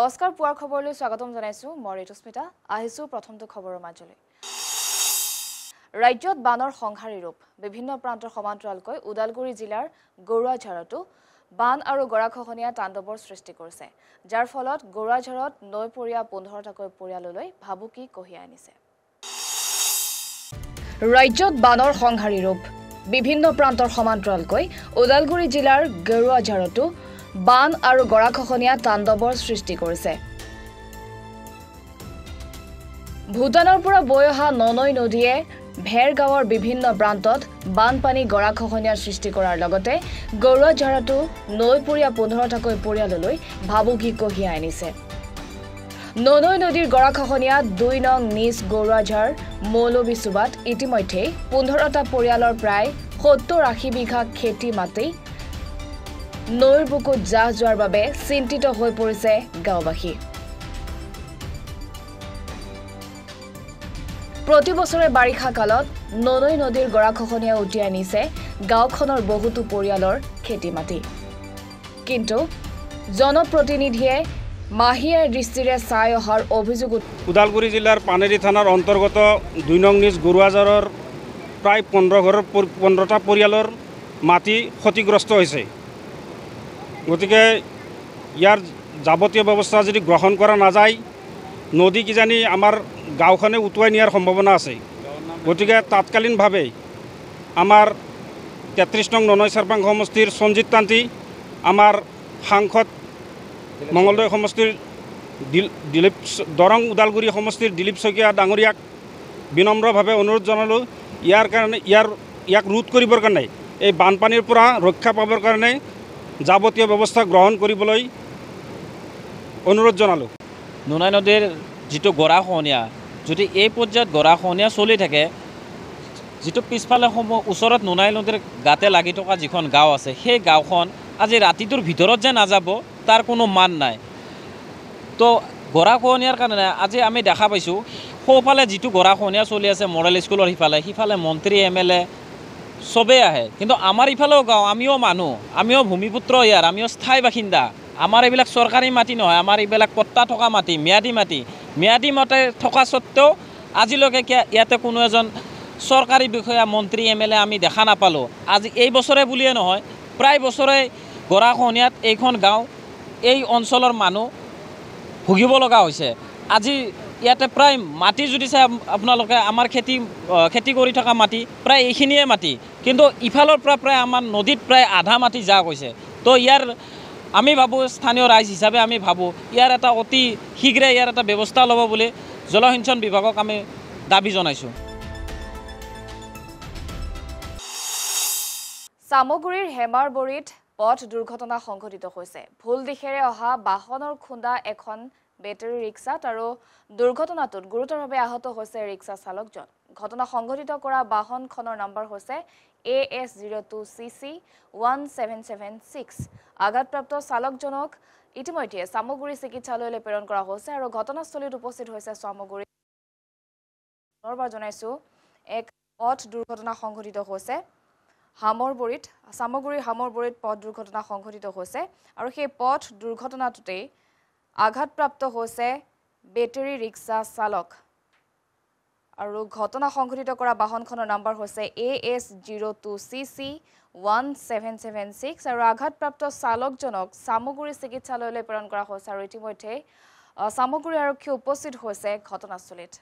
নমস্কাৰ পুৱাৰ খবৰলৈ স্বাগতম জনাইছো মই ঋতুস্মিতা আহিছো প্ৰথমটো খবৰৰ মাজলৈ ৰাজ্যত বানৰ সংহাৰী ৰূপ বিভিন্ন প্ৰান্তৰ সমান্তৰালকৈ উদালগুৰি জিলাৰ গৰুৱাঝাৰতো বান আৰু গৰাখহনীয়া তাণ্ডৱৰ সৃষ্টি কৰিছে যাৰ ফলত গৰুৱাঝাৰত নৈপৰীয়া 15টাকৈ পৰিয়াললৈ ভাবুকি কঢ়িয়াই আনিছে ৰাজ্যত বানৰ সংহাৰী ৰূপ বিভিন্ন প্ৰান্তৰ সমান্তৰালকৈ উদালগুৰি জিলাৰ গৰুৱাঝাৰতো বান আৰু গৰাখহনীয়া তাণ্ডৱৰ সৃষ্টি কৰিছে ভূটানৰ পৰা বৈ অহা ননৈ নদীয়ে ভেৰগাঁৱৰ বিভিন্ন প্ৰান্তত বানপানী গৰাখহনীয়াৰ সৃষ্টি কৰাৰ লগতে গৰুৱাঝাৰতো নৈপৰীয়া 15টাকৈ পৰিয়াললৈ ভাবুকি কঢ়িয়াই আনিছে ননৈ নদীৰ গৰাখহনীয়া 2 নং নিজ গৰুৱাঝাৰ মৌলবী সুবাত ইতিমধ্যে 15টা পৰিয়ালৰ প্ৰায় 70-80 বিঘা খেতি মাটি নৈৰ বুকুত জাহ যোৱাৰ বাবে চিন্তিত হৈ পৰিছে গাঁওবাসী প্ৰতি বছৰে বাৰিষা কালত ননৈ নদীৰ গৰাখহনীয়া উটি আনিছে গাঁওখনৰ বহুতো পৰিয়ালৰ খেতি মাটি কিন্তু জনপ্ৰতিনিধিয়ে মাহিয়াৰ দৃষ্টিৰে চাই অহাৰ অভিযোগ উদালগুৰি জিলাৰ পানেৰী থানাৰ অন্তৰ্গত 2 নং নিজ গৰুৱাঝাৰৰ প্ৰায় 15টা পৰিয়ালৰ মাটি ক্ষতিগ্ৰস্ত হৈছে গতিকে ইয়াৰ যাৱতীয় ব্যৱস্থা যদি গ্ৰহণ কৰা নাযায় নদী কিজানি আমাৰ গাঁওখনে উটুৱাই নিয়াৰ সম্ভাৱনা আছে গতিকে তাৎকালীনভাৱে আমাৰ 33 নং ননৈ চাৰপাং সমষ্টিৰ সঞ্জিত তান্তি আমাৰ সাংসদ মঙ্গলদৈ সমষ্টিৰ দিলীপ দৰং উদালগুৰি সমষ্টিৰ দিলীপ শইকীয়া ডাঙৰীয়াক বিনম্ৰভাৱে অনুৰোধ জনালোঁ ইয়াক ৰোধ কৰিবৰ কাৰণে এই বানপানীৰ পৰা ৰক্ষা পাবৰ কাৰণে যাৱতীয় ব্যৱস্থা গ্ৰহণ কৰিবলৈ অনুৰোধ জনালোঁ ননৈ নদীৰ যিটো গৰাখহনীয়া যদি এই পৰ্যায়ত গৰাখহনীয়া চলি থাকে যিটো পিছফালে ওচৰত ননৈ নদীৰ গাতে লাগি থকা যিখন গাঁও আছে সেই গাঁওখন আজি ৰাতিটোৰ ভিতৰত যে নাযাব তাৰ কোনো মান নাই তো গৰাখহনীয়াৰ কাৰণে আজি আমি দেখা পাইছোঁ সোঁফালে যিটো গৰাখহনীয়া চলি আছে মডেল স্কুলৰ সিফালে মন্ত্ৰী MLA চবেই আহে কিন্তু আমাৰ ইফালেও গাঁও আমিও মানুহ আমিও ভূমিপুত্ৰ ইয়াৰ আমিও স্থায়ী বাসিন্দা আমাৰ এইবিলাক চৰকাৰী মাটি নহয় আমাৰ এইবিলাক পট্টা থকা মাটি ম্যাদী মাটি থকা স্বত্তেও আজিলৈকে ইয়াতে কোনো এজন চৰকাৰী বিষয়া মন্ত্ৰী MLA আমি দেখা নাপালোঁ আজি এই বছৰে বুলিয়ে নহয় প্ৰায় বছৰে গৰাখহনীয়াত এইখন গাঁও এই অঞ্চলৰ মানুহ ভুগিব লগা হৈছে আজি ইয়াতে প্ৰায় মাটি যদি চাই আপোনালোকে আমাৰ খেতি কৰি থকা মাটি প্ৰায় এইখিনিয়ে মাটি কিন্তু ইফালৰ পৰা প্ৰায় আমাৰ নদীত প্ৰায় আধা মাটি যা গৈছে তো ইয়াৰ আমি ভাবোঁ স্থানীয় ৰাইজ হিচাপে আমি ভাবোঁ ইয়াৰ এটা অতি শীঘ্ৰে ইয়াৰ এটা ব্যৱস্থা ল'ব বুলি জলসিঞ্চন বিভাগক আমি দাবী জনাইছোঁ সামগুৰিৰ হেমাৰবৰীত পথ দুৰ্ঘটনা সংঘটিত হৈছে ভুল দিশেৰে অহা বাহনৰ খুন্দা এখন বেটাৰী ৰিক্সাত আৰু দুৰ্ঘটনাটোত গুৰুতৰভাৱে আহত হৈছে ৰিক্সা চালকজন ঘটনা সংঘটিত কৰা বাহনখনৰ নম্বৰ হৈছে AS02CC 1776 আঘাতপ্ৰাপ্ত চালকজনক ইতিমধ্যে সামগুৰি চিকিৎসালয়লৈ প্ৰেৰণ কৰা হৈছে আৰু ঘটনাস্থলীত উপস্থিত হৈছে সামগুৰি পুনৰবাৰ জনাইছো এক পথ দুৰ্ঘটনা সংঘটিত হৈছে সামগুৰিৰ হামৰবৰীত পথ দুৰ্ঘটনা সংঘটিত হৈছে আৰু সেই পথ দুৰ্ঘটনাটোতে আঘাতপ্ৰাপ্ত হৈছে বেটাৰী ৰিক্সা চালক আৰু ঘটনা সংঘটিত কৰা বাহনখনৰ নম্বৰ হৈছে AS02CC 1776 আৰু আঘাতপ্ৰাপ্ত চালকজনক সামগুৰি চিকিৎসালয়লৈ প্ৰেৰণ কৰা হৈছে আৰু ইতিমধ্যে সামগুৰি আৰক্ষী উপস্থিত হৈছে ঘটনাস্থলীত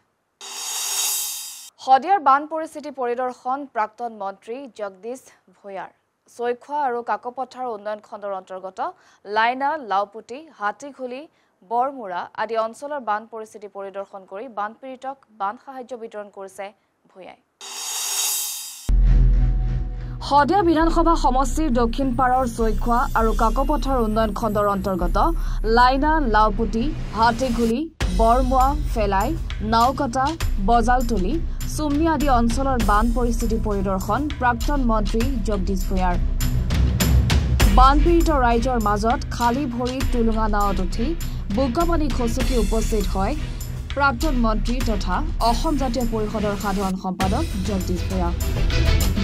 শদিয়াৰ বান পৰিস্থিতি পৰিদৰ্শন প্ৰাক্তন মন্ত্ৰী জগদীশ ভূঞাৰ চৈখোৱা আৰু কাকপথাৰ উন্নয়ন খণ্ডৰ অন্তৰ্গত লাইনা লাউপুটি হাতীঘুলি বৰমুৰা আদি অঞ্চলৰ বান পৰিস্থিতি পৰিদৰ্শন কৰি বানপীড়িতক বান সাহায্য বিতৰণ কৰিছে ভূঞাই শদিয়া বিধানসভা সমষ্টিৰ দক্ষিণ পাৰৰ চৈখোৱা আৰু কাকপথাৰ উন্নয়ন খণ্ডৰ অন্তৰ্গত লাইনা লাউপুটি হাতীঘুলি বৰমুৱা ফেলাই নাওকটা বজালতলি চুমনি আদি অঞ্চলৰ বান পৰিস্থিতি পৰিদৰ্শন প্ৰাক্তন মন্ত্ৰী জগদীশ ভূঞাৰ বানপীড়িত ৰাইজৰ মাজত খালী ভৰিত টুলুঙা নাৱত উঠি বুকাপানী খচুকি উপস্থিত হয় প্ৰাক্তন মন্ত্ৰী তথা অসম জাতীয় পৰিষদৰ সাধাৰণ সম্পাদক জগদীশ ভূঞা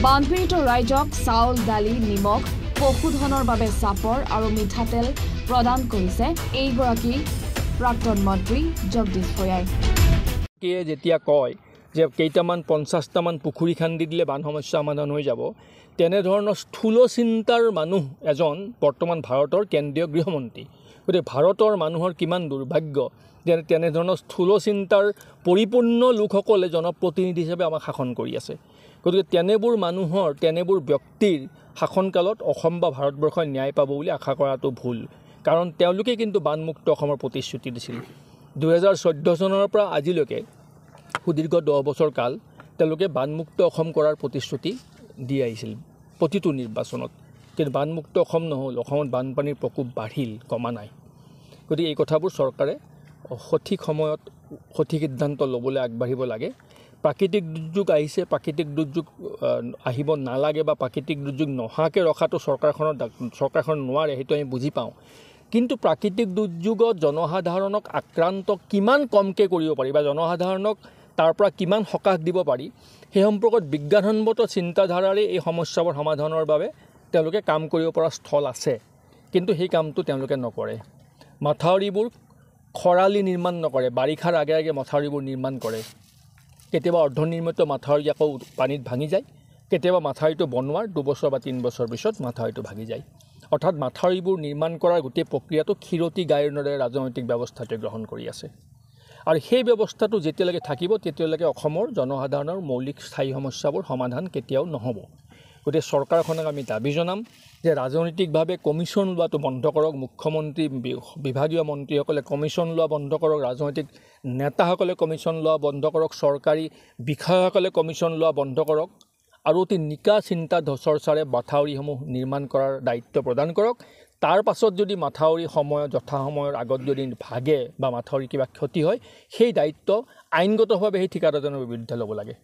বানপীড়িত ৰাইজক চাউল দালি নিমখ পশুধনৰ বাবে চাপৰ আৰু মিঠাতেল প্ৰদান কৰিছে এইগৰাকী প্ৰাক্তন মন্ত্ৰী জগদীশ ভূঞাই। যেতিয়া কয় যে কেইটামান 50টামান পুখুৰী খান্দি দিলে বান সমস্যা সমাধান হৈ যাব, তেনেধৰণৰ স্থূল চিন্তাৰ মানুহ এজন বৰ্তমান ভাৰতৰ কেন্দ্ৰীয় গৃহমন্ত্ৰী। গতিকে ভাৰতৰ মানুহৰ কিমান দুৰ্ভাগ্য যে তেনেধৰণৰ স্থূল চিন্তাৰ পৰিপূৰ্ণ লোকসকলে জনপ্ৰতিনিধি হিচাপে আমাক শাসন কৰি আছে। গতিকে তেনেবোৰ মানুহৰ তেনেবোৰ ব্যক্তিৰ শাসনকালত অসম বা ভাৰতবৰ্ষই ন্যায় পাব বুলি আশা কৰাটো ভুল। কাৰণ তেওঁলোকে কিন্তু বানমুক্ত অসমৰ প্ৰতিশ্ৰুতি দিছিল। 2014 চনৰ পৰা আজিলৈকে সুদীৰ্ঘ 10 বছৰ কাল তেওঁলোকে বানমুক্ত অসম কৰাৰ প্ৰতিশ্ৰুতি দি আহিছিল প্ৰতিটো নিৰ্বাচনত। কিন্তু বানমুক্ত অসম নহ'ল, অসমত বানপানীৰ প্ৰকোপ বাঢ়িল, কমা নাই। গতিকে এই কথাবোৰ চৰকাৰে সঠিক সময়ত সঠিক সিদ্ধান্ত ল'বলৈ আগবাঢ়িব লাগে। প্ৰাকৃতিক দুৰ্যোগ আহিছে, প্ৰাকৃতিক দুৰ্যোগ আহিব নালাগে বা প্ৰাকৃতিক দুৰ্যোগ নহাকৈ ৰখাটো চৰকাৰখন নোৱাৰে, সেইটো আমি বুজি পাওঁ। কিন্তু প্ৰাকৃতিক দুৰ্যোগত জনসাধাৰণক আক্ৰান্ত কিমান কমকৈ কৰিব পাৰি বা জনসাধাৰণক তাৰ পৰা কিমান সকাহ দিব পাৰি, সেই সম্পৰ্কত বিজ্ঞানসন্মত চিন্তাধাৰাৰে এই সমস্যাবোৰ সমাধানৰ বাবে তেওঁলোকে কাম কৰিব পৰা স্থল আছে। কিন্তু সেই কামটো তেওঁলোকে নকৰে। মাথাউৰিবোৰ খৰালি নিৰ্মাণ নকৰে, বাৰিষাৰ আগে আগে মাথাউৰিবোৰ নিৰ্মাণ কৰে। কেতিয়াবা অৰ্ধনিৰ্মিত মাথাউৰি আকৌ পানীত ভাঙি যায়, কেতিয়াবা মাথাউৰিটো বনোৱাৰ 2 বছৰ বা 3 বছৰ পিছত মাথাউৰিটো ভাঙি যায়। অৰ্থাৎ মাথাউৰিবোৰ নিৰ্মাণ কৰাৰ গোটেই প্ৰক্ৰিয়াটো ক্ষীৰতী গায়নৰ দৰে ৰাজনৈতিক ব্যৱস্থাটোৱে গ্ৰহণ কৰি আছে। আৰু সেই ব্যৱস্থাটো যেতিয়ালৈকে থাকিব তেতিয়ালৈকে অসমৰ জনসাধাৰণৰ মৌলিক স্থায়ী সমস্যাবোৰ সমাধান কেতিয়াও নহ'ব। গতিকে চৰকাৰখনক আমি দাবী জনাম যে ৰাজনৈতিকভাৱে কমিশ্যন লোৱাটো বন্ধ কৰক, মুখ্যমন্ত্ৰী বিভাগীয় মন্ত্ৰীসকলে কমিশ্যন লোৱা বন্ধ কৰক, ৰাজনৈতিক নেতাসকলে কমিশ্যন লোৱা বন্ধ কৰক, চৰকাৰী বিষয়াসকলে কমিশ্যন লোৱা বন্ধ কৰক আৰু অতি নিকা চিন্তা চৰ্চাৰে মাথাউৰিসমূহ নিৰ্মাণ কৰাৰ দায়িত্ব প্ৰদান কৰক। তাৰ পাছত যদি মাথাউৰি যথা সময়ৰ আগত যদি ভাগে বা মাথাউৰি কিবা ক্ষতি হয়, সেই দায়িত্ব আইনগতভাৱে সেই ঠিকাদাৰজনৰ বিৰুদ্ধে ল'ব লাগে।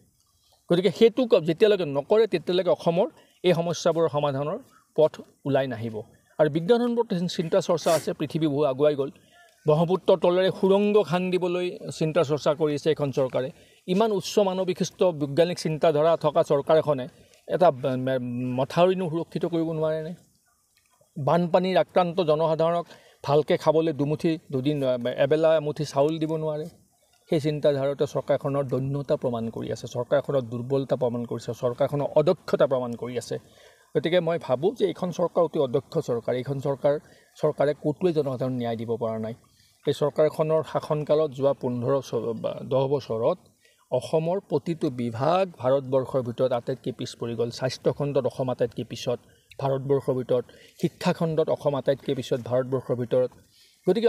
গতিকে সেইটো যেতিয়ালৈকে নকৰে তেতিয়ালৈকে অসমৰ এই সমস্যাবোৰৰ সমাধানৰ পথ ওলাই নাহিব। আৰু বিজ্ঞানসন্মত চিন্তা চৰ্চা আছে, পৃথিৱী বহু আগুৱাই গ'ল। ব্ৰহ্মপুত্ৰৰ তলেৰে সুৰংগ খান্দিবলৈ চিন্তা চৰ্চা কৰিছে এখন চৰকাৰে। ইমান উচ্চ মানবিশিষ্ট বৈজ্ঞানিক চিন্তাধাৰা থকা চৰকাৰ এখনে এটা মথাউৰিনো সুৰক্ষিত কৰিব নোৱাৰেনে? বানপানীৰ আক্ৰান্ত জনসাধাৰণক ভালকৈ খাবলৈ এবেলা এমুঠি চাউল দিব নোৱাৰে। সেই চিন্তাধাৰাতে চৰকাৰখনৰ দৈন্যতা প্ৰমাণ কৰি আছে, চৰকাৰখনৰ দুৰ্বলতা প্ৰমাণ কৰিছে, চৰকাৰখনৰ অদক্ষতা প্ৰমাণ কৰি আছে। গতিকে মই ভাবোঁ যে এইখন চৰকাৰ অতি অদক্ষ চৰকাৰ। এইখন চৰকাৰে ক'তোৱে জনসাধাৰণ ন্যায় দিব পৰা নাই। এই চৰকাৰখনৰ শাসনকালত যোৱা 10 বছৰত অসমৰ প্ৰতিটো বিভাগ ভাৰতবৰ্ষৰ ভিতৰত আটাইতকৈ পিছ পৰি গ'ল। স্বাস্থ্যখণ্ডত অসম আটাইতকৈ পিছত ভাৰতবৰ্ষৰ ভিতৰত, শিক্ষাখণ্ডত অসম আটাইতকৈ পিছত ভাৰতবৰ্ষৰ ভিতৰত। গতিকে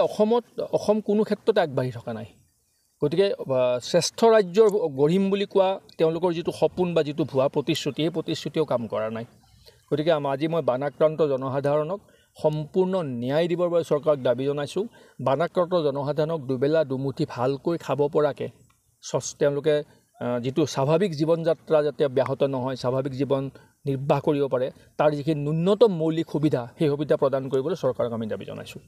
অসম কোনো ক্ষেত্ৰতে আগবাঢ়ি থকা নাই। গতিকে শ্ৰেষ্ঠ ৰাজ্য গঢ়িম বুলি কোৱা তেওঁলোকৰ যিটো সপোন বা যিটো ভুৱা প্ৰতিশ্ৰুতি, সেই প্ৰতিশ্ৰুতিও কাম কৰা নাই। গতিকে আজি মই বানাক্ৰান্ত জনসাধাৰণক সম্পূৰ্ণ ন্যায় দিবৰ বাবে চৰকাৰক দাবী জনাইছোঁ। বানাক্ৰান্ত জনসাধাৰণক দুবেলা দুমুঠি ভালকৈ খাব পৰাকৈ তেওঁলোকে যিটো স্বাভাৱিক জীৱন যাত্ৰা যাতে ব্যাহত নহয়, স্বাভাৱিক জীৱন নিৰ্বাহ কৰিব পাৰে, তাৰ যিখিনি ন্যূনতম মৌলিক সুবিধা, সেই সুবিধা প্ৰদান কৰিবলৈ চৰকাৰক আমি দাবী জনাইছোঁ।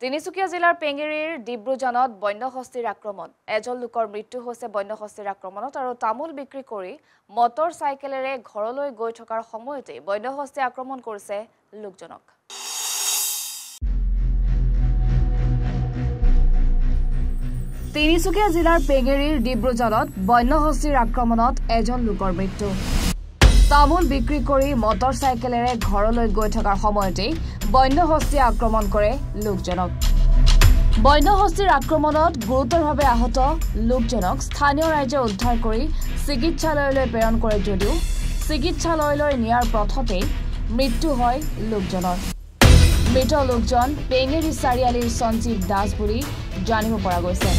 তিনিচুকীয়া জিলাৰ পেঙেৰীৰ ডিব্ৰুজানত বন্যহস্তীৰ আক্ৰমণ। এজন লোকৰ মৃত্যু হৈছে বন্যহস্তীৰ আক্ৰমণত আৰু তামোল বিক্ৰী কৰি মটৰ চাইকেলেৰে ঘৰলৈ গৈ থকাৰ সময়তে বন্যহস্তীয়ে আক্ৰমণ কৰিছে লোকজনক। তিনিচুকীয়া জিলাৰ পেঙেৰীৰ ডিব্ৰুজানত বন্যহস্তীৰ আক্ৰমণত এজন লোকৰ মৃত্যু। তামোল বিক্ৰী কৰি মটৰ চাইকেলেৰে ঘৰলৈ গৈ থকাৰ সময়তে বন্যহস্তীয়ে আক্ৰমণ কৰে লোকজনক। বন্যহস্তীৰ আক্ৰমণত গুৰুতৰভাৱে আহত লোকজনক স্থানীয় ৰাইজে উদ্ধাৰ কৰি চিকিৎসালয়লৈ প্ৰেৰণ কৰে যদিও চিকিৎসালয়লৈ নিয়াৰ পথতেই মৃত্যু হয় লোকজনৰ। মৃত লোকজন পেঙেৰী চাৰিআলিৰ সঞ্জীৱ দাস বুলি জানিব পৰা গৈছে।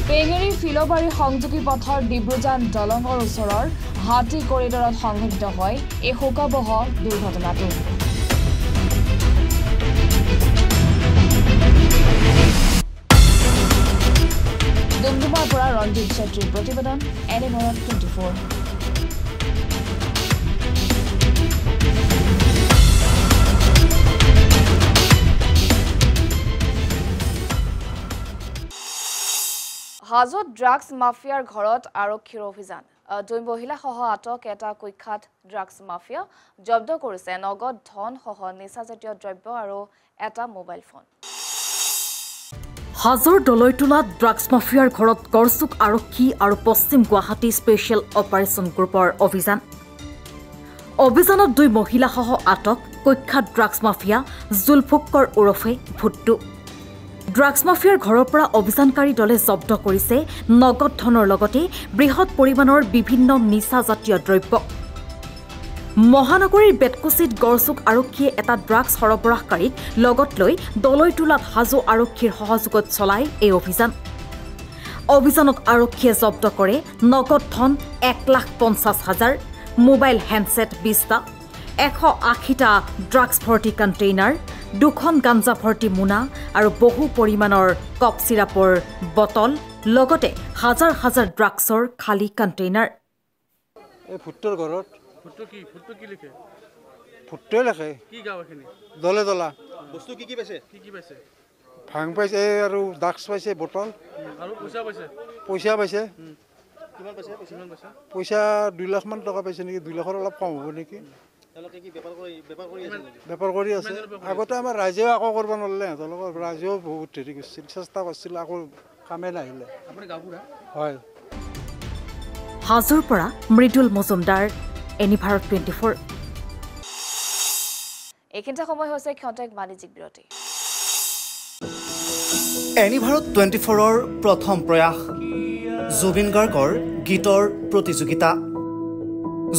পেঙেৰী ফিলবাৰী সংযোগী পথৰ ডিব্ৰুজান দলঙৰ ওচৰৰ হাতী কৰিডৰত সংঘটিত হয় এই শোকাবহ দুৰ্ঘটনাটো। ডুমডুমাৰ পৰা ৰঞ্জিত চেত্ৰীৰ প্ৰতিবেদন, এনিভাৰত 24। হাজোত ড্ৰাগছ মাফিয়াৰ ঘৰত আৰক্ষীৰ অভিযান। দুই মহিলাসহ আটক এটা কুখ্যাত ড্ৰাগছ মাফিয়া জব্দ কৰিছে নগদ ধন সহ নিচাজাতীয় দ্ৰব্য আৰু এটা মোবাইল ফোন হাজৰ দলৈটোলাত ড্ৰাগছ মাফিয়াৰ ঘৰত গড়চুক আৰক্ষী আৰু পশ্চিম গুৱাহাটী স্পেচিয়েল অপাৰেশ্যন গ্ৰুপৰ অভিযানত দুই মহিলাসহ আটক কুখ্যাত ড্ৰাগছ মাফিয়া জুলফুক্কৰ ওৰফে ভুট্টু ড্ৰাগছ মাফিয়াৰ ঘৰৰ পৰা অভিযানকাৰী দলে জব্দ কৰিছে নগদ ধনৰ লগতে বৃহৎ পৰিমাণৰ বিভিন্ন নিচাজাতীয় দ্ৰব্য মহানগৰীৰ বেটকুচিত গড়চুক আৰক্ষীয়ে এটা ড্ৰাগছ সৰবৰাহকাৰীক লগত লৈ দলৈটোলাত হাজো আৰক্ষীৰ সহযোগত চলায় এই অভিযানত আৰক্ষীয়ে জব্দ কৰে নগদ ধন 1,50,000 মোবাইল হেণ্ডছেট 20টা 180টা ড্ৰাগছ ভৰ্তি কণ্টেইনাৰ 2খন গাঞ্জা ভৰ্তি মোনা আৰু বহু পৰিমাণৰ কপ চিৰাপৰ বটল লগতে হাজাৰ হাজাৰ ড্ৰাগছৰ খালী কণ্টেইনাৰ এই ভুট্টোৰ ঘৰত ভুট্টো কি লিখে ভুট্টোৱে লিখে কি গাঁও এখিনি দলে দলা বস্তু কি পাইছে ভাং পাইছে আৰু ড্ৰাগছ পাইছে বটল আৰু পইচা পাইছে পইচা পাইছে কিমান পাইছে পইচা 2 লাখ মান টকা পাইছে নেকি 2 লাখৰ অলপ কম হ'ব নেকি তেওঁলোকে কি বেপাৰ কৰি আছে নেকি বেপাৰ কৰি আছে আগতে আমাৰ ৰাইজেও আকৌ কৰিব নোৱাৰিলে তেওঁলোকৰ ৰাইজেও বহুত হেৰি কৰিছিল চেষ্টা কৰিছিল আকৌ কামে নাহিলে আপুনি গাঁওবুঢ়া হয় হাজোৰ পৰা মৃদুল মজুমদাৰ এনি ভাৰত 24 এইখিনিতে সময় হৈছে ক্ষন্তেক বাণিজ্যিক বিৰতি এনি ভাৰত 24ৰ প্ৰথম প্ৰয়াস জুবিন গাৰ্গৰ গীতৰ প্ৰতিযোগিতা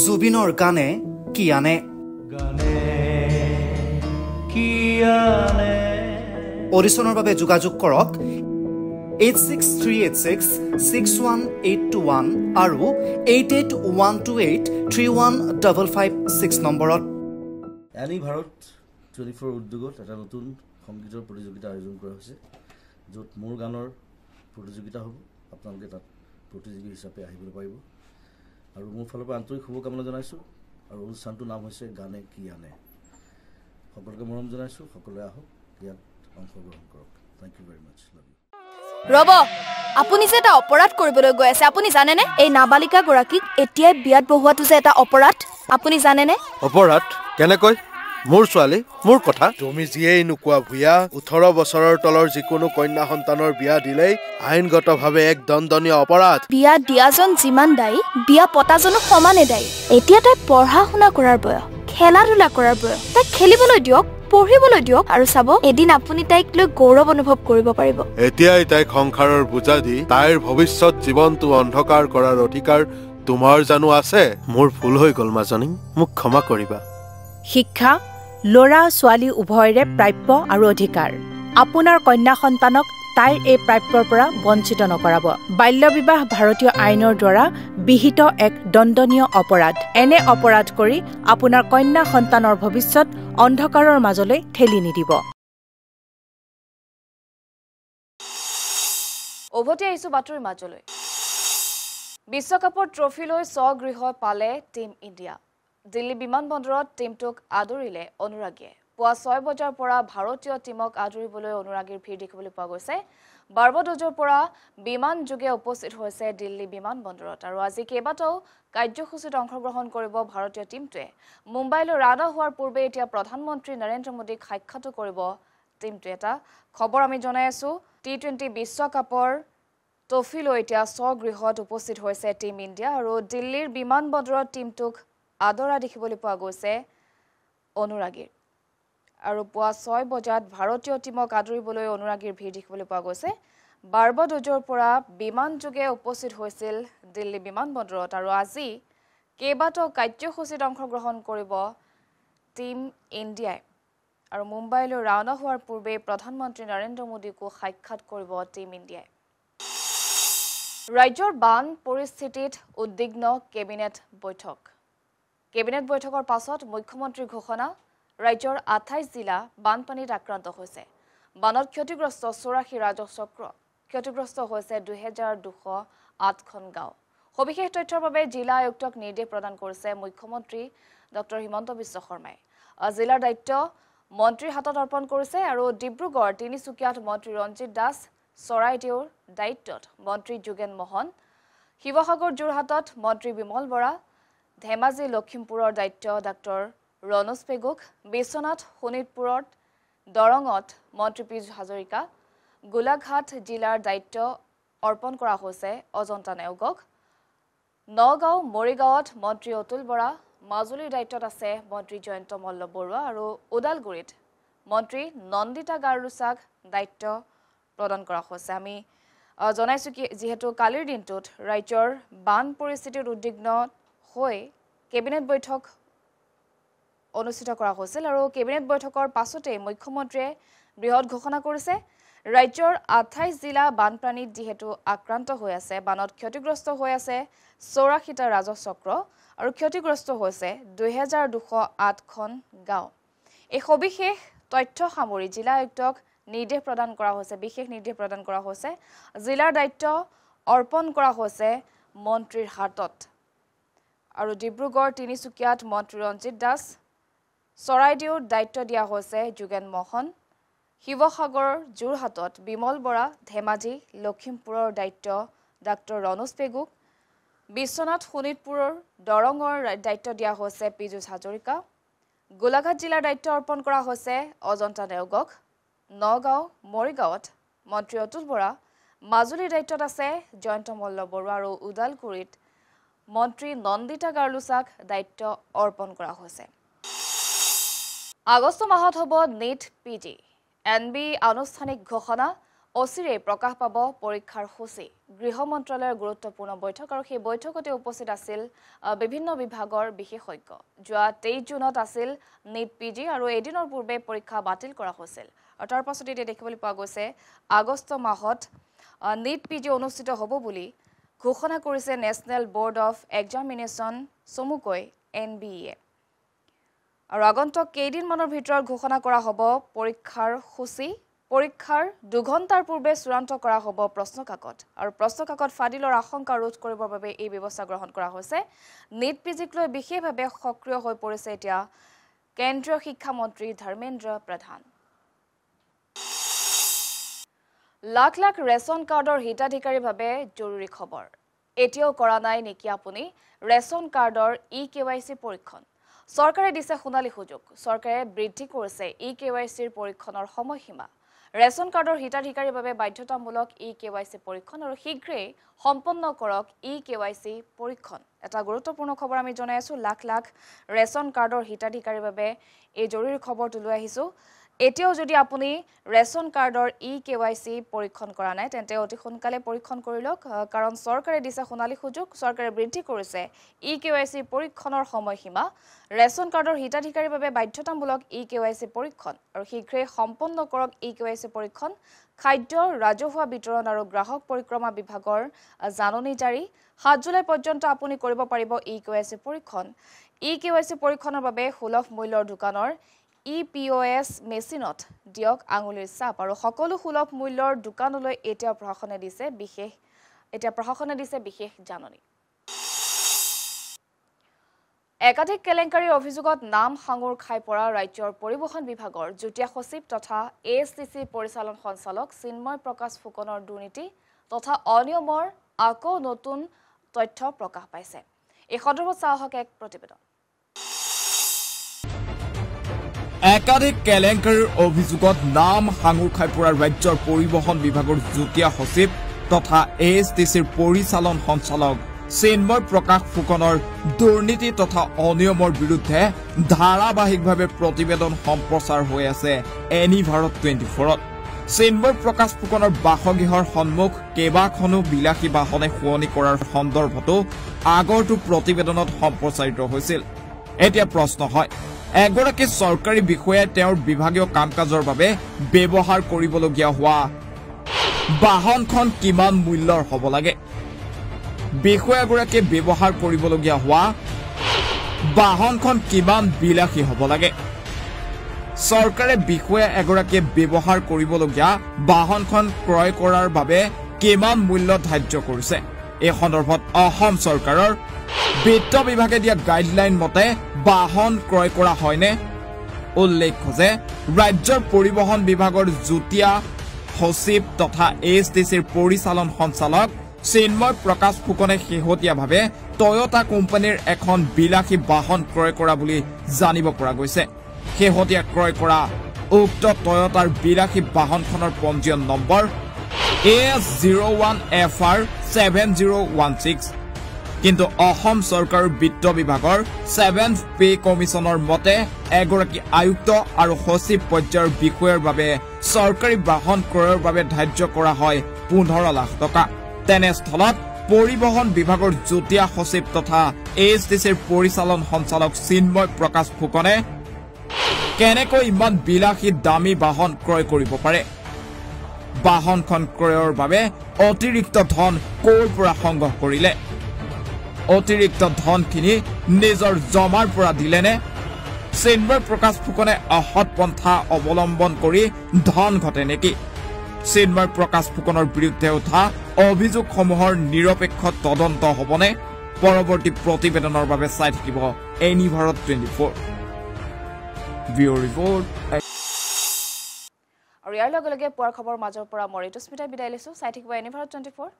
জুবিনৰ গানে কি আনে অডিশ্যনৰ বাবে যোগাযোগ কৰক 8638661821 আৰু 8812831556 নম্বৰত এনি ভাৰত 24 উদ্যোগত এটা নতুন সংগীতৰ প্ৰতিযোগিতা আয়োজন কৰা হৈছে য'ত মোৰ গানৰ প্ৰতিযোগিতা হ'ব আপোনালোকে তাত প্ৰতিযোগী হিচাপে আহিবলৈ পাৰিব আৰু মোৰ ফালৰ পৰা আন্তৰিক শুভকামনা জনাইছোঁ আৰু অনুষ্ঠানটোৰ নাম হৈছে গানে কি আনে সকলোকে মৰম জনাইছোঁ সকলোৱে আহক ইয়াত অংশগ্ৰহণ কৰক thank you very much love you ৰব আপুনি যে এটা অপৰাধ কৰিবলৈ গৈ আছে আপুনি জানেনে এই নাবালিকা গৰাকীক এতিয়াই বিয়াত বহুৱাটো যে এটা অপৰাধ আপুনি জানেনে অপৰাধ কেনেকৈ মোৰ ছোৱালী মোৰ কথা তুমি যিয়েই নোকোৱা ভূঞা 18 বছৰৰ তলৰ যিকোনো কন্যা সন্তানৰ বিয়া দিলেই আইনগতভাৱে এক দণ্ডনীয় অপৰাধ বিয়া দিয়াজন যিমান দায়ী বিয়া পতাজনো সমানে দায়ী এতিয়া তাই পঢ়া শুনা কৰাৰ বয়স খেলা ধূলা কৰাৰ বয়স তাইক খেলিবলৈ দিয়ক পঢ়িবলৈ দিয়ক আৰু চাব এদিন আপুনি তাইক লৈ গৌৰৱ অনুভৱ কৰিব পাৰিব এতিয়াই তাইক সংসাৰৰ বোজা দি তাইৰ ভৱিষ্যত জীৱনটো অন্ধকাৰ কৰাৰ অধিকাৰ তোমাৰ জানো আছে মোৰ ভুল হৈ গ'ল মাজনী মোক ক্ষমা কৰিবা শিক্ষা ল'ৰা ছোৱালী উভয়ৰে প্ৰাপ্য আৰু অধিকাৰ আপোনাৰ কন্যা সন্তানক তাইৰ এই প্ৰাপ্যৰ পৰা বঞ্চিত নকৰাব বাল্য বিবাহ ভাৰতীয় আইনৰ দ্বাৰা বিহিত এক দণ্ডনীয় অপৰাধ এনে অপৰাধ কৰি আপোনাৰ কন্যা সন্তানৰ ভৱিষ্যত অন্ধকাৰৰ মাজলৈ ঠেলি নিদিব উভতি আহিছো বাতৰিৰ মাজলৈ বিশ্বকাপৰ ট্ৰফি লৈ স্বগৃহ পালে টিম ইণ্ডিয়া দিল্লী বিমানবন্দৰত টিমটোক আদৰিলে অনুৰাগীয়ে পুৱা 6 বজাৰ পৰা ভাৰতীয় টিমক আদৰিবলৈ অনুৰাগীৰ ভিৰ দেখিবলৈ পোৱা গৈছে বাৰ্বাডোজৰ পৰা বিমান যোগে উপস্থিত হৈছে দিল্লী বিমানবন্দৰত আৰু আজি কেইবাটাও কাৰ্যসূচীত অংশগ্ৰহণ কৰিব ভাৰতীয় টিমটোৱে মুম্বাইলৈ ৰাওনা হোৱাৰ পূৰ্বে এতিয়া প্ৰধানমন্ত্ৰী নৰেন্দ্ৰ মোদীক সাক্ষাৎ কৰিব টিমটোৱে এটা খবৰ আমি জনাই আছো টি20 বিশ্বকাপৰ ট্ৰফি লৈ এতিয়া স্বগৃহত উপস্থিত হৈছে টিম ইণ্ডিয়া আৰু দিল্লীৰ বিমানবন্দৰত টিমটোক আদৰা দেখিবলৈ পোৱা গৈছে অনুৰাগীৰ আৰু পুৱা 6 বজাত ভাৰতীয় টিমক আদৰিবলৈ অনুৰাগীৰ ভিৰ দেখিবলৈ পোৱা গৈছে বাৰ্বাডোজৰ পৰা বিমান যোগে উপস্থিত হৈছিল দিল্লী বিমানবন্দৰত আৰু আজি কেইবাটাও কাৰ্যসূচীত অংশগ্ৰহণ কৰিব টিম ইণ্ডিয়াই আৰু মুম্বাইলৈ ৰাওনা হোৱাৰ পূৰ্বে প্ৰধানমন্ত্ৰী নৰেন্দ্ৰ মোদীকো সাক্ষাৎ কৰিব টিম ইণ্ডিয়াই ৰাজ্যৰ বান পৰিস্থিতিত উদ্বিগ্ন কেবিনেট বৈঠক কেবিনেট বৈঠকৰ পাছত মুখ্যমন্ত্ৰীৰ ঘোষণা ৰাজ্যৰ 28 জিলা বানপানীত আক্ৰান্ত হৈছে বানত ক্ষতিগ্ৰস্ত 84 ৰাজহ চক্ৰ ক্ষতিগ্ৰস্ত হৈছে 2208খন গাঁও সবিশেষ তথ্যৰ বাবে জিলা আয়ুক্তক নিৰ্দেশ প্ৰদান কৰিছে মুখ্যমন্ত্ৰী ডক্টৰ হিমন্ত বিশ্ব শৰ্মাই জিলাৰ দায়িত্ব মন্ত্ৰীৰ হাতত অৰ্পণ কৰিছে আৰু ডিব্ৰুগড় তিনিচুকীয়াত মন্ত্ৰী ৰঞ্জিত দাস চৰাইদেউৰ দায়িত্বত মন্ত্ৰী যোগেন মোহন শিৱসাগৰ যোৰহাটত মন্ত্ৰী বিমল বৰা, ধেমাজি লখিমপুৰৰ দায়িত্ব ডাক্তৰ ৰণোজ পেগুক, বিশ্বনাথ শোণিতপুৰত দৰঙত মন্ত্ৰী পীযুষ হাজৰিকা, গোলাঘাট জিলাৰ দায়িত্ব অৰ্পণ কৰা হৈছে অজন্তা নেওগক, নগাঁও মৰিগাঁৱত মন্ত্ৰী অতুল বৰা, মাজুলীৰ দায়িত্বত আছে মন্ত্ৰী জয়ন্ত মল্ল বৰুৱা আৰু ওদালগুৰিত মন্ত্ৰী নন্দিতা গাৰুচাক দায়িত্ব প্ৰদান কৰা হৈছে। আমি জনাইছো কি যেহেতু কালিৰ দিনটোত ৰাজ্যৰ বান পৰিস্থিতিৰ উদ্বিগ্ন হৈ কেবিনেট বৈঠক অনুষ্ঠিত কৰা হৈছিল আৰু কেবিনেট বৈঠকৰ পাছতে মুখ্যমন্ত্ৰীয়ে বৃহৎ ঘোষণা কৰিছে। ৰাজ্যৰ 28 জিলা বানপানীত যেহেতু আক্ৰান্ত হৈ আছে, বানত ক্ষতিগ্ৰস্ত হৈ আছে 84টা ৰাজহ চক্ৰ আৰু ক্ষতিগ্ৰস্ত হৈছে 2208খন গাঁও। এই সবিশেষ তথ্য সামৰি জিলা আয়ুক্তক নিৰ্দেশ প্ৰদান কৰা হৈছে, বিশেষ নিৰ্দেশ প্ৰদান কৰা হৈছে। জিলাৰ দায়িত্ব অৰ্পণ কৰা হৈছে মন্ত্ৰীৰ হাতত আৰু ডিব্ৰুগড় তিনিচুকীয়াত মন্ত্ৰী ৰঞ্জিত দাস, চৰাইদেউত দায়িত্ব দিয়া হৈছে যোগেন মোহন, শিৱসাগৰ যোৰহাটত বিমল বৰা, ধেমাজি লখিমপুৰৰ দায়িত্ব ডাক্তৰ ৰণোজ পেগুক, বিশ্বনাথ শোণিতপুৰৰ দৰঙৰ দায়িত্ব দিয়া হৈছে পীযুষ হাজৰিকা, গোলাঘাট জিলাৰ দায়িত্ব অৰ্পণ কৰা হৈছে অজন্তা নেওগক, নগাঁও মৰিগাঁৱত মন্ত্ৰী অতুল বৰা, মাজুলীৰ দায়িত্বত আছে জয়ন্ত মল্ল বৰুৱা আৰু ওদালগুৰিত মন্ত্ৰী নন্দিতা গাৰুচাক দায়িত্ব অৰ্পণ কৰা হৈছে। আগষ্ট মাহত হ'ব নিট পিজি। NB আনুষ্ঠানিক ঘোষণা, অচিৰে প্ৰকাশ পাব পৰীক্ষাৰ সূচী। গৃহ মন্ত্ৰালয়ৰ গুৰুত্বপূৰ্ণ বৈঠক আৰু সেই বৈঠকতে উপস্থিত আছিল বিভিন্ন বিভাগৰ বিশেষজ্ঞ। যোৱা 23 জুনত আছিল নিট পিজি আৰু এদিনৰ পূৰ্বে পৰীক্ষা বাতিল কৰা হৈছিল আৰু তাৰ পাছত এতিয়া দেখিবলৈ পোৱা গৈছে আগষ্ট মাহত নিট পিজি অনুষ্ঠিত হ'ব বুলি ঘোষণা কৰিছে নেশ্যনেল বৰ্ড অফ এক্সামিনেশ্যন চমুকৈ NBE। আৰু আগন্তুক কেইদিনমানৰ ভিতৰত ঘোষণা কৰা হ'ব পৰীক্ষাৰ সূচী। পৰীক্ষাৰ 2 ঘণ্টাৰ পূৰ্বে চূড়ান্ত কৰা হ'ব প্ৰশ্নকাকত আৰু প্ৰশ্নকাকত ফাদিলৰ আশংকা ৰোধ কৰিবৰ বাবে এই ব্যৱস্থা গ্ৰহণ কৰা হৈছে। নিট পিজিক লৈ বিশেষভাৱে সক্ৰিয় হৈ পৰিছে এতিয়া কেন্দ্ৰীয় শিক্ষামন্ত্ৰী ধৰ্মেন্দ্ৰ প্ৰধান। লাখ লাখ ৰেচন কাৰ্ডৰ হিতাধিকাৰীৰ বাবে জৰুৰী খবৰ। এতিয়াও কৰা নাই নেকি আপুনি ৰেচন কাৰ্ডৰ EKYC পৰীক্ষণ? চৰকাৰে দিছে সোণালী সুযোগ। চৰকাৰে বৃদ্ধি কৰিছে EKYCৰ পৰীক্ষণৰ সময়সীমা। ৰেচন কাৰ্ডৰ হিতাধিকাৰীৰ বাবে বাধ্যতামূলক EKYC পৰীক্ষণ আৰু শীঘ্ৰেই সম্পন্ন কৰক EKYC পৰীক্ষণ। এটা গুৰুত্বপূৰ্ণ খবৰ আমি জনাই আছো। লাখ লাখ ৰেচন কাৰ্ডৰ হিতাধিকাৰীৰ বাবে এই জৰুৰী খবৰটো লৈ আহিছো। এতিয়াও যদি আপুনি ৰেচন কাৰ্ডৰ EKYC পৰীক্ষণ কৰা নাই তেন্তে অতি সোনকালে পৰীক্ষণ কৰি লওক, কাৰণ চৰকাৰে দিছে সোণালী সুযোগ। চৰকাৰে বৃদ্ধি কৰিছে EKYC পৰীক্ষণৰ সময়সীমা। ৰেচন কাৰ্ডৰ হিতাধিকাৰীৰ বাবে বাধ্যতামূলক EKYC পৰীক্ষণ আৰু শীঘ্ৰেই সম্পন্ন কৰক EKYC পৰীক্ষণ। খাদ্য, ৰাজহুৱা বিতৰণ আৰু গ্ৰাহক পৰিক্ৰমা বিভাগৰ জাননী জাৰি। 7 জুলাই পৰ্যন্ত আপুনি কৰিব পাৰিব EKYC পৰীক্ষণ। EKYC পৰীক্ষণৰ বাবে সুলভ মূল্যৰ দোকানৰ EPOS মেচিনত দিয়ক আঙুলিৰ ছাপ আৰু সকলো সুলভ মূল্যৰ দোকানলৈ এতিয়া প্ৰশাসনে দিছে বিশেষ জাননী। একাধিক কেলেংকাৰীৰ অভিযোগত নাম সাঙুৰ খাই পৰা ৰাজ্যৰ পৰিবহণ বিভাগৰ যুটীয়া সচিব তথা ASTC পৰিচালন সঞ্চালক চিন্ময় প্ৰকাশ ফুকনৰ দুৰ্নীতি তথা অনিয়মৰ আকৌ নতুন তথ্য প্ৰকাশ পাইছে। এই সন্দৰ্ভত চাওক এক প্ৰতিবেদন। একাধিক কেলেংকাৰীৰ অভিযোগত নাম সাঙুৰ খাই পৰা ৰাজ্যৰ পৰিবহণ বিভাগৰ যুটীয়া সচিব তথা ASTCৰ পৰিচালন সঞ্চালক চিন্ময় প্ৰকাশ ফুকনৰ দুৰ্নীতি তথা অনিয়মৰ বিৰুদ্ধে ধাৰাবাহিকভাৱে প্ৰতিবেদন সম্প্ৰচাৰ হৈ আছে এনি ভাৰত 24ত। চিন্ময় প্ৰকাশ ফুকনৰ বাসগৃহৰ সন্মুখ কেইবাখনো বিলাসী বাহনে শুৱনি কৰাৰ সন্দৰ্ভতো আগৰটো প্ৰতিবেদনত সম্প্ৰচাৰিত হৈছিল। এতিয়া প্ৰশ্ন হয়, এগৰাকী চৰকাৰী বিষয়াই তেওঁৰ বিভাগীয় কাম কাজৰ বাবে ব্যৱহাৰ কৰিবলগীয়া হোৱা বাহনখন কিমান মূল্যৰ হ'ব লাগে? বিষয়াগৰাকীয়ে ব্যৱহাৰ কৰিবলগীয়া হোৱা বাহনখন কিমান বিলাসী হ'ব লাগে? চৰকাৰে বিষয়া এগৰাকীয়ে ব্যৱহাৰ কৰিবলগীয়া বাহনখন ক্ৰয় কৰাৰ বাবে কিমান মূল্য ধাৰ্য কৰিছে? এই সন্দৰ্ভত অসম চৰকাৰৰ বিত্ত বিভাগে দিয়া গাইডলাইন মতে বাহন ক্ৰয় কৰা হয়নে? উল্লেখ্য যে ৰাজ্যৰ পৰিবহণ বিভাগৰ যুটীয়া সচিব তথা ASTCৰ পৰিচালন সঞ্চালক চিন্ময় প্ৰকাশ ফুকনে শেহতীয়াভাৱে টয়োটা কোম্পানীৰ এখন বিলাসী বাহন ক্ৰয় কৰা বুলি জানিব পৰা গৈছে শেহতীয়া ক্ৰয় কৰা উক্ত টয়োটাৰ বিলাসী বাহনখনৰ পঞ্জীয়ন নম্বৰ AS01FR7016 কিন্তু অসম চৰকাৰৰ বিত্ত বিভাগৰ 7th পে কমিছনৰ মতে এগৰাকী আয়ুক্ত আৰু সচিব পৰ্যায়ৰ বিষয়ৰ বাবে চৰকাৰী বাহন ক্ৰয়ৰ বাবে ধাৰ্য কৰা হয় 15 লাখ টকা তেনেস্থলত পৰিবহন বিভাগৰ যুটীয়া সচিব তথা ASTCৰ পৰিচালন সঞ্চালক চিন্ময় প্ৰকাশ ফুকনে কেনেকৈ ইমান বিলাসী দামী বাহন ক্ৰয় কৰিব পাৰে বাহনখন ক্ৰয়ৰ বাবে অতিৰিক্ত ধন ক'ৰ পৰা সংগ্ৰহ কৰিলে অতিৰিক্ত ধনখিনি নিজৰ জমাৰ পৰা দিলেনে চিন্ময় প্ৰকাশ ফুকনে অসৎ পন্থা অৱলম্বন কৰি ধন ঘটে নেকি চিন্ময় প্ৰকাশ ফুকনৰ বিৰুদ্ধে উঠা অভিযোগসমূহৰ নিৰপেক্ষ তদন্ত হ'বনে পৰৱৰ্তী প্ৰতিবেদনৰ বাবে চাই থাকিব এনি ভাৰত 24 ব্যুৰ ৰিপৰ্ট আৰু ইয়াৰ লগে লগে পুৱাৰ খবৰ মাজৰ পৰা মই ঋতুস্মিতা বিদায় লৈছো চাই থাকিব এনি ভাৰত 24